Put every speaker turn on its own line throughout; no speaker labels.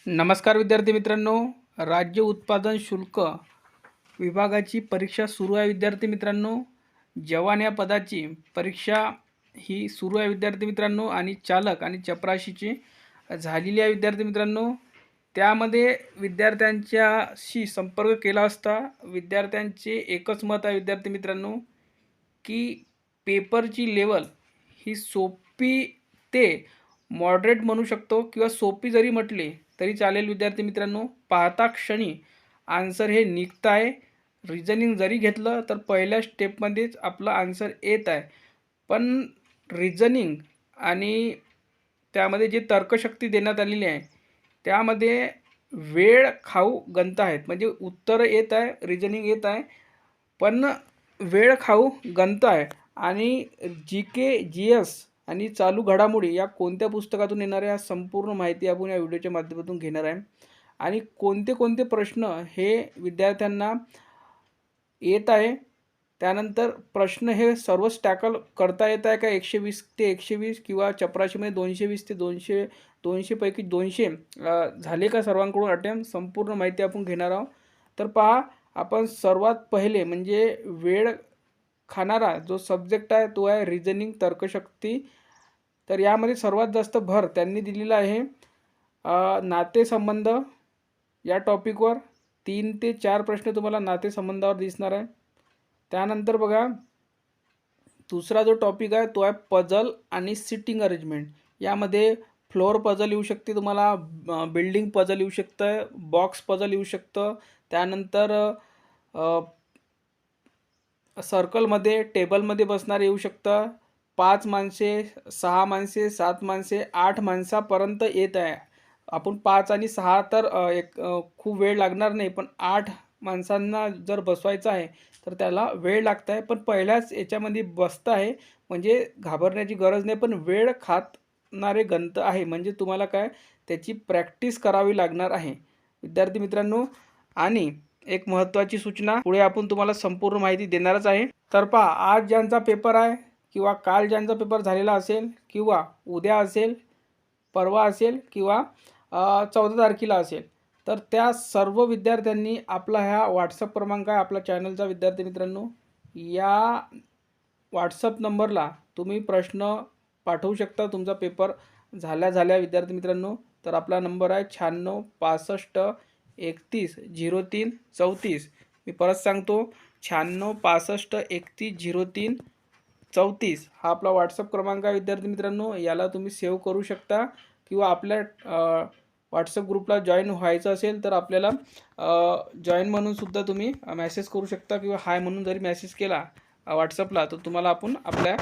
नमस्कार विद्यार्थी मित्रांनो. राज्य उत्पादन शुल्क विभागाची परीक्षा सुरू आहे विद्यार्थी मित्रांनो. जवान या पदाची परीक्षा ही सुरू आहे विद्यार्थी मित्रांनो आणि चालक आणि चपराशीची झालेली आहे विद्यार्थी मित्रांनो. त्यामध्ये विद्यार्थ्यांच्याशी संपर्क केला असता विद्यार्थ्यांचे एकच मत आहे विद्यार्थी मित्रांनो की पेपरची लेवल ही सोपी ते मॉडरेट म्हणू शकतो किंवा सोपी जरी म्हटली तरी चालेल विद्यार्थी मित्रांनो. पाहता क्षणी आन्सर हे निघत आहे. रिझनिंग जरी घेतलं तर पहिल्या स्टेपमध्येच आपलं आन्सर येत आहे. पण रिझनिंग आणि त्यामध्ये जे तर्कशक्ती देण्यात आलेली आहे त्यामध्ये वेळ खाऊ गणित आहेत. म्हणजे उत्तरं येत आहे, रिझनिंग येत आहे, पण वेळ खाऊ गणित आहे. आणि जी के, जी एस आणि चालू घडामोडी या कोणत्या पुस्तकातून येणार आहे, या संपूर्ण माहिती आपण या व्हिडिओच्या माध्यमातून घेणार आहे. आणि कोणते कोणते प्रश्न हे विद्यार्थ्यांना येत आहे, त्यानंतर प्रश्न हे सर्वच टॅकल करता येत आहे का, 120 ते 120 किंवा चपराशीमध्ये 220 ते 200 पैकी 200 झाले का सर्वांकडून अटेम्प्ट, संपूर्ण माहिती आपण घेणार आहोत. तर पहा, आपण सर्वात पहिले म्हणजे वेळ खाणारा जो सब्जेक्ट आहे तो आहे रिझनिंग, तर्कशक्ती. तर यामध्ये सर्वात जास्त भर त्यांनी दिलेला आहे नातेसंबंध या टॉपिकवर. 3 ते 4 प्रश्न तुम्हाला नातेसंबंधावर दिसणार आहे. त्यानंतर बघा, दुसरा जो टॉपिक आहे तो आहे पझल आणि सिटिंग अरेंजमेंट. यामध्ये फ्लोअर पझल येऊ शकते तुम्हाला, बिल्डिंग पझल येऊ शकतं, बॉक्स पझल येऊ शकतं, त्यानंतर सर्कलमध्ये टेबलमध्ये बसणार येऊ शकतं. 5 माणसे, 6 माणसे, 7 माणसे, 8 माणसापर्यंत येत आहे. आपण 5 आणि 6 तर खूप वेळ लागणार नाही, पण 8 माणसांना जर बसवायचं आहे तर त्याला वेळ लागत आहे. पण पहिल्याच याच्यामध्ये बसतं आहे म्हणजे घाबरण्याची गरज नाही, पण वेळ खाणारे गणित आहे. म्हणजे तुम्हाला काय त्याची प्रॅक्टिस करावी लागणार आहे विद्यार्थी मित्रांनो. आणि एक महत्त्वाची सूचना, पुढे आपण तुम्हाला संपूर्ण माहिती देणारच आहे. तर पहा, आज ज्यांचा पेपर आहे किंवा काल ज्यांचा पेपर झालेला असेल किंवा उद्या असेल, परवा असेल किंवा 14 तारखेला असेल, तर त्या सर्व विद्यार्थ्यांनी आपला ह्या व्हॉट्सअप क्रमांक आहे आपला चॅनलचा विद्यार्थी मित्रांनो, या व्हॉट्सअप नंबरला तुम्ही प्रश्न पाठवू शकता तुमचा पेपर झाल्या विद्यार्थी मित्रांनो. तर आपला नंबर आहे 96 65 31 03 34. मी परत सांगतो, 96 65 31 03 34 हा आपला व्हॉट्सअप क्रमांक आहे विद्यार्थी मित्रांनो. याला तुम्ही सेव्ह करू शकता किंवा आपल्या व्हॉट्सअप ग्रुपला जॉईन व्हायचं असेल तर आपल्याला जॉईन म्हणून सुद्धा तुम्ही मेसेज करू शकता किंवा हाय म्हणून जरी मेसेज केला व्हॉट्सअपला तर तुम्हाला आपण आपल्या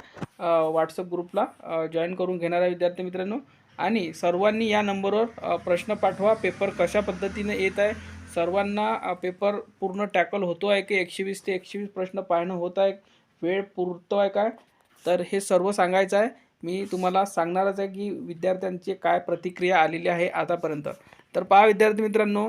व्हॉट्सअप ग्रुपला जॉईन करून घेणार आहे विद्यार्थी मित्रांनो. आणि सर्वांनी या नंबरवर प्रश्न पाठवा. पेपर कशा पद्धतीने येत आहे, सर्वांना पेपर पूर्ण टॅकल होतो आहे की 120 ते 120 प्रश्न पाहणं होत आहे, वेळ पुरतो आहे काय, तर हे सर्व सांगायचं आहे. मी तुम्हाला सांगणारच आहे की विद्यार्थ्यांची काय प्रतिक्रिया आलेली आहे आतापर्यंत. तर पहा विद्यार्थी मित्रांनो,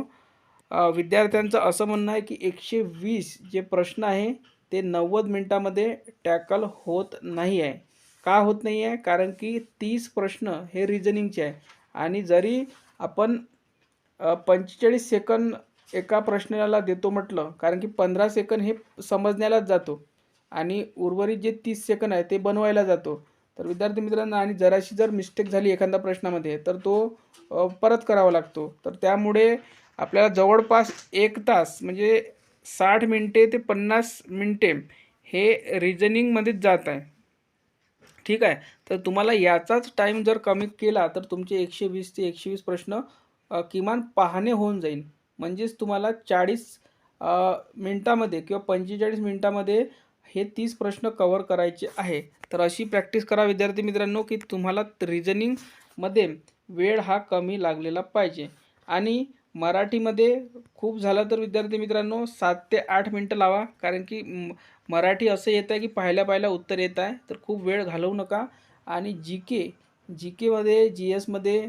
विद्यार्थ्यांचं असं म्हणणं आहे की 120 जे प्रश्न आहे ते 90 मिनटामध्ये टॅकल होत नाही आहे. का होत नाही आहे? कारण की 30 प्रश्न हे रिझनिंगचे आहे आणि जरी आपण 45 सेकंद एका प्रश्नाला देतो म्हटलं, कारण की 15 सेकंद हे समजण्यालाच जातो आणि उर्वरित जे 30 सेकंद आहे ते बनवायला जातो. तर विद्यार्थी मित्रांनो, आणि जराशी जर मिस्टेक झाली एखाद्या प्रश्नामध्ये तर तो परत करावा लागतो. तर त्यामुळे आपल्याला जवळपास 1 तास म्हणजे 60 मिनटे ते 50 मिनटे हे रिझनिंगमध्येच जात आहे. ठीक आहे. तर तुम्हाला याचाच टाईम जर कमी केला तर तुमचे 120 ते 120 प्रश्न किमान पाहणे होऊन जाईल. म्हणजेच तुम्हाला 40 मिनटामध्ये किंवा 45 मिनटामध्ये हे 30 प्रश्न कव्हर करायचे आहे. तर अशी प्रॅक्टिस करा विद्यार्थी मित्रांनो की तुम्हाला रिझनिंगमध्ये वेळ हा कमी लागलेला पाहिजे. आणि मराठीमध्ये खूप झालं तर विद्यार्थी मित्रांनो 7 ते 8 मिनटं लावा, कारण की मराठी असं येतं आहे की पाहिल्या उत्तर येत आहे, तर खूप वेळ घालवू नका. आणि जी केमध्ये, जी एसमध्ये,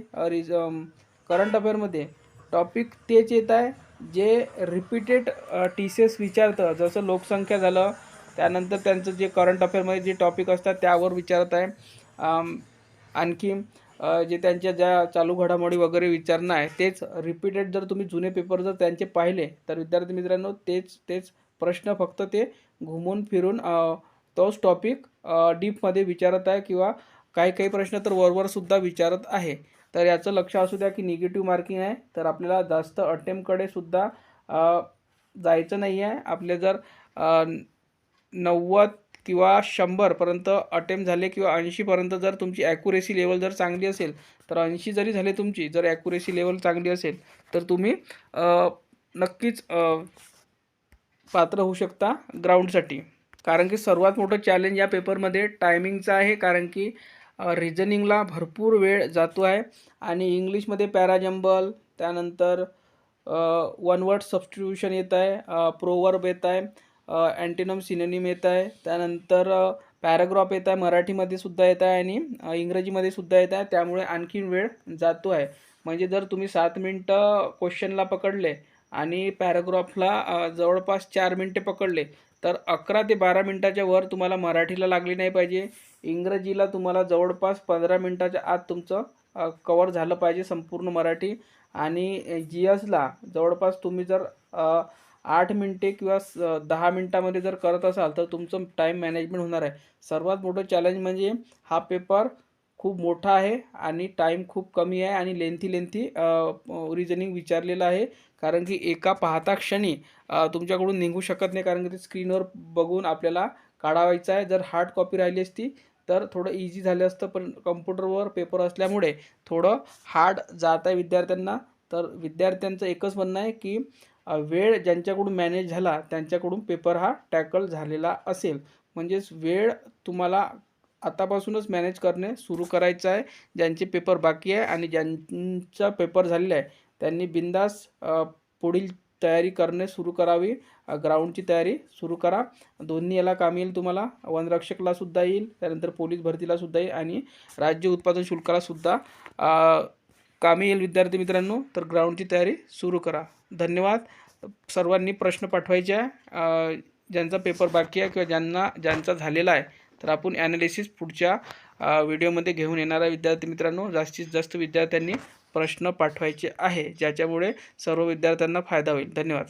करंट अफेअरमध्ये टॉपिक तेच येत आहे जे रिपीटेड टीसीएस विचारतं. जसं लोकसंख्या झालं, त्यानंतर त्यांचं जे करंट अफेअरमध्ये जे टॉपिक असतात त्यावर विचारत आहे. आणखी जे त्यांच्या ज्या चालू घडामोडी वगैरे विचारणं आहे तेच रिपीटेड जर तुम्ही जुने पेपर जर त्यांचे पाहिले तर विद्यार्थी मित्रांनो तेच तेच प्रश्न फक्त ते घुमून फिरून तोच टॉपिक डीपमध्ये विचारत आहे किंवा काही काही प्रश्न तर वरवरसुद्धा विचारत आहे. तर याचं लक्ष असू द्या की निगेटिव्ह मार्किंग आहे तर आपल्याला जास्त अटेम्प्टकडे सुद्धा जायचं नाही आहे. आपले जर 90 किंवा 100पर्यंत अटेम्प्ट झाले किंवा 80पर्यंत जर तुमची ॲक्युरेसी लेवल जर चांगली असेल तर 80 जरी झाले तुमची जर ॲक्युरेसी लेवल चांगली असेल तर तुम्ही नक्कीच पात्र होऊ शकता ग्राउंडसाठी. कारण की सर्वात मोठं चॅलेंज या पेपरमध्ये टायमिंगचं आहे. कारण की रिजनिंगला भरपूर वेळ जातो आहे आणि इंग्लिशमध्ये पॅराजंबल, त्यानंतर वन वर्ड सबस्टिट्यूशन येत आहे, प्रोवर्ब येत आहे, अँटिनम सिनोनिम येत आहे, त्यानंतर पॅराग्राफ येत आहे, मराठीमध्ये सुद्धा येत आहे आणि इंग्रजीमध्ये सुद्धा येत आहे. त्यामुळे आणखीन वेळ जातो आहे. म्हणजे जर तुम्ही 7 मिनटं क्वेश्चनला पकडले आणि पॅराग्राफला जवळपास 4 मिनटे पकडले तर 11 ते 12 मिनटाच्या वर तुम्हाला मराठीला लागली नाही पाहिजे. इंग्रजीला तुम्हाला जवळपास 15 मिनटाच्या आत तुमचं कवर झालं पाहिजे संपूर्ण मराठी. आणि GSला जवळपास तुम्ही जर 8 मिनटे किंवा 10 मिनटामध्ये जर करत असाल तर तुमचं टाईम मॅनेजमेंट होणार आहे. सर्वात मोठं चॅलेंज म्हणजे हा पेपर खूप मोठा आहे आणि टाईम खूप कमी आहे आणि लेंथी रिजनिंग विचारलेलं आहे. कारण की एका पाहता क्षणी तुमच्याकडून निघू शकत नाही. कारण की ते स्क्रीनवर बघून आपल्याला काढावायचं आहे. जर हार्ड कॉपी राहिली असती तर थोडं इझी झालं असतं, पण कम्प्युटरवर पेपर असल्यामुळे थोडं हार्ड जात आहे विद्यार्थ्यांना. तर विद्यार्थ्यांचं एकच म्हणणं आहे की वेळ ज्यांच्याकडून मॅनेज झाला त्यांच्याकडून पेपर हा टॅकल झालेला असेल. म्हणजेच वेळ तुम्हाला आतापासूनच मॅनेज करणे सुरू करायचं आहे. ज्यांचे पेपर बाकी आहे आणि ज्यांचा पेपर झालेला आहे त्यांनी बिनधास्त पुढील तयारी करणे सुरू करावी. ग्राउंडची तयारी सुरू करा. दोन्ही याला कामी येईल तुम्हाला. वनरक्षकला सुद्धा येईल, त्यानंतर पोलीस भरतीला सुद्धा येईल आणि राज्य उत्पादन शुल्काला सुद्धा कामी येईल विद्यार्थी मित्रांनो. तर ग्राउंडची तयारी सुरू करा. धन्यवाद. सर्वांनी प्रश्न पाठवायचे आहे. ज्यांचा पेपर बाकी आहे किंवा ज्यांचा झालेला आहे तर आपण ॲनालिसिस पुढच्या व्हिडिओमध्ये घेऊन येणार आहे विद्यार्थी मित्रांनो. जास्तीत जास्त विद्यार्थ्यांनी प्रश्न पाठवायचे आहे ज्याच्यामुळे सर्व विद्यार्थ्यांना फायदा होईल. धन्यवाद.